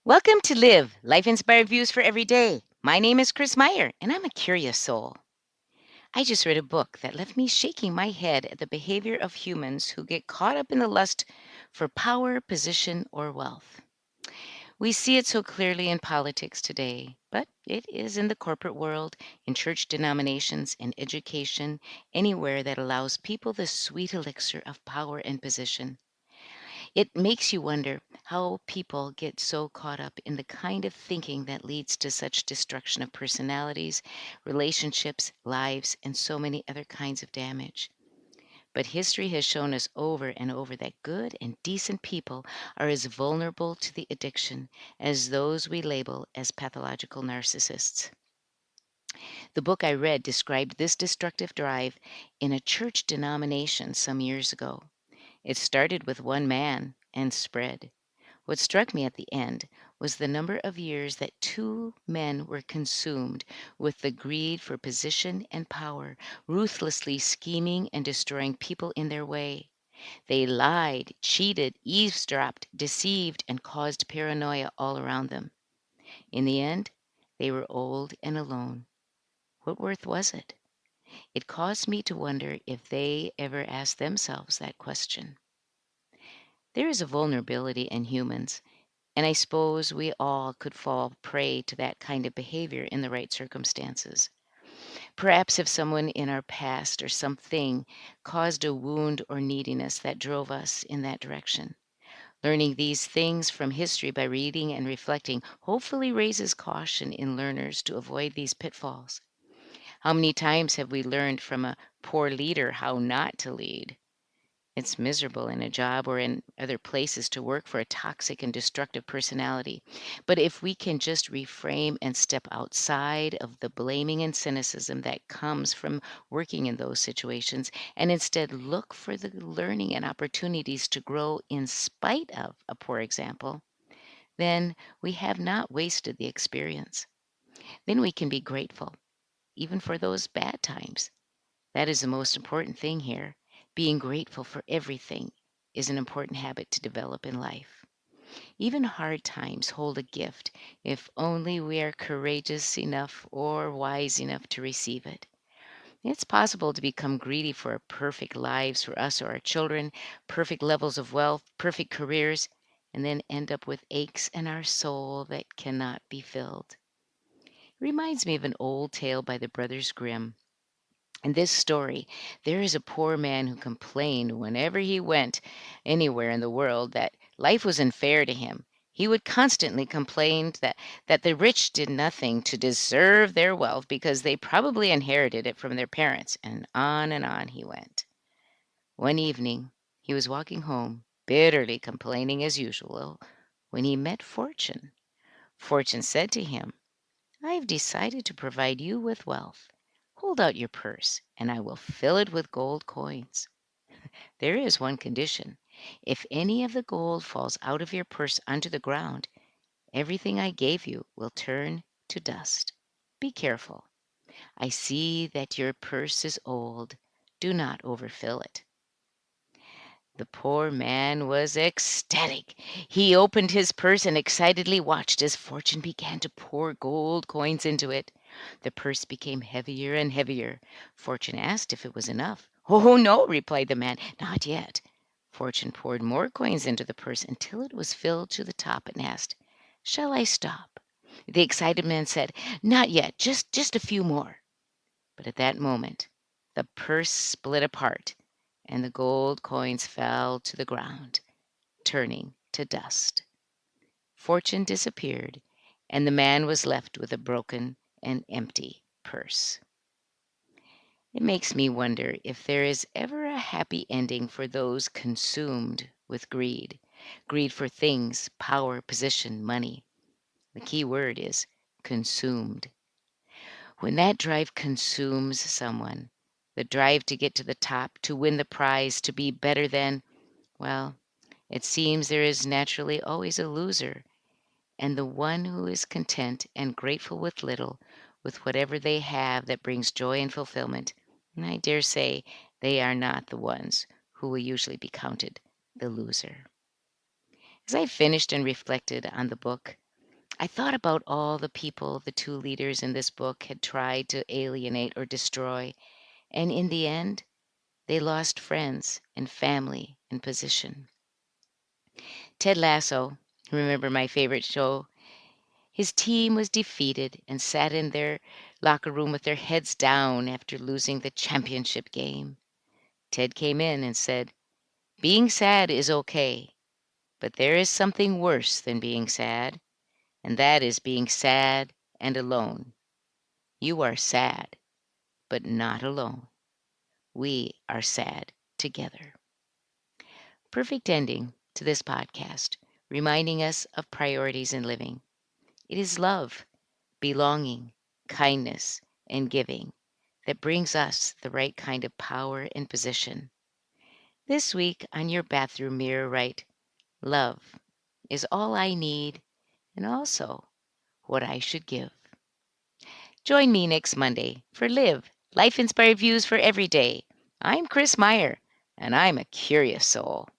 Welcome to Live, Life Inspired Views for Every Day. My name is Chris Meyer, and I'm a curious soul. I just read a book that left me shaking my head at the behavior of humans who get caught up in the lust for power, position, or wealth. We see it so clearly in politics today, but it is in the corporate world, in church denominations, in education, anywhere that allows people the sweet elixir of power and position. It makes you wonder how people get so caught up in the kind of thinking that leads to such destruction of personalities, relationships, lives, and so many other kinds of damage. But history has shown us over and over that good and decent people are as vulnerable to the addiction as those we label as pathological narcissists. The book I read described this destructive drive in a church denomination some years ago. It started with one man and spread. What struck me at the end was the number of years that two men were consumed with the greed for position and power, ruthlessly scheming and destroying people in their way. They lied, cheated, eavesdropped, deceived, and caused paranoia all around them. In the end, they were old and alone. What worth was it? It caused me to wonder if they ever asked themselves that question. There is a vulnerability in humans, and I suppose we all could fall prey to that kind of behavior in the right circumstances. Perhaps if someone in our past or something caused a wound or neediness that drove us in that direction. Learning these things from history by reading and reflecting hopefully raises caution in learners to avoid these pitfalls. How many times have we learned from a poor leader how not to lead? It's miserable in a job or in other places to work for a toxic and destructive personality. But if we can just reframe and step outside of the blaming and cynicism that comes from working in those situations and instead look for the learning and opportunities to grow in spite of a poor example, then we have not wasted the experience. Then we can be grateful, even for those bad times. That is the most important thing here. Being grateful for everything is an important habit to develop in life. Even hard times hold a gift if only we are courageous enough or wise enough to receive it. It's possible to become greedy for perfect lives for us or our children, perfect levels of wealth, perfect careers, and then end up with aches in our soul that cannot be filled. Reminds me of an old tale by the Brothers Grimm. In this story, there is a poor man who complained whenever he went anywhere in the world that life was unfair to him. He would constantly complain that the rich did nothing to deserve their wealth because they probably inherited it from their parents, and on he went. One evening, he was walking home, bitterly complaining as usual, when he met Fortune. Fortune said to him, I've decided to provide you with wealth. Hold out your purse, and I will fill it with gold coins. There is one condition. If any of the gold falls out of your purse onto the ground, everything I gave you will turn to dust. Be careful. I see that your purse is old. Do not overfill it. The poor man was ecstatic. He opened his purse and excitedly watched as Fortune began to pour gold coins into it. The purse became heavier and heavier. Fortune asked if it was enough. Oh, no, replied the man, not yet. Fortune poured more coins into the purse until it was filled to the top and asked, Shall I stop? The excited man said, Not yet, just a few more. But at that moment, the purse split apart and the gold coins fell to the ground, turning to dust. Fortune disappeared, and the man was left with a broken and empty purse. It makes me wonder if there is ever a happy ending for those consumed with greed. Greed for things, power, position, money. The key word is consumed. When that drive consumes someone, the drive to get to the top, to win the prize, to be better than, well, it seems there is naturally always a loser, and the one who is content and grateful with little, with whatever they have that brings joy and fulfillment, and I dare say they are not the ones who will usually be counted the loser. As I finished and reflected on the book, I thought about all the people the two leaders in this book had tried to alienate or destroy, and in the end, they lost friends and family and position. Ted Lasso, remember my favorite show? His team was defeated and sat in their locker room with their heads down after losing the championship game. Ted came in and said, "Being sad is okay, but there is something worse than being sad, and that is being sad and alone. You are sad, but not alone. We are sad together." Perfect ending to this podcast, reminding us of priorities in living. It is love, belonging, kindness, and giving that brings us the right kind of power and position. This week on your bathroom mirror, write, "Love is all I need and also what I should give." Join me next Monday for Live, Life Inspired Views for Every Day. I'm Chris Meyer, and I'm a curious soul.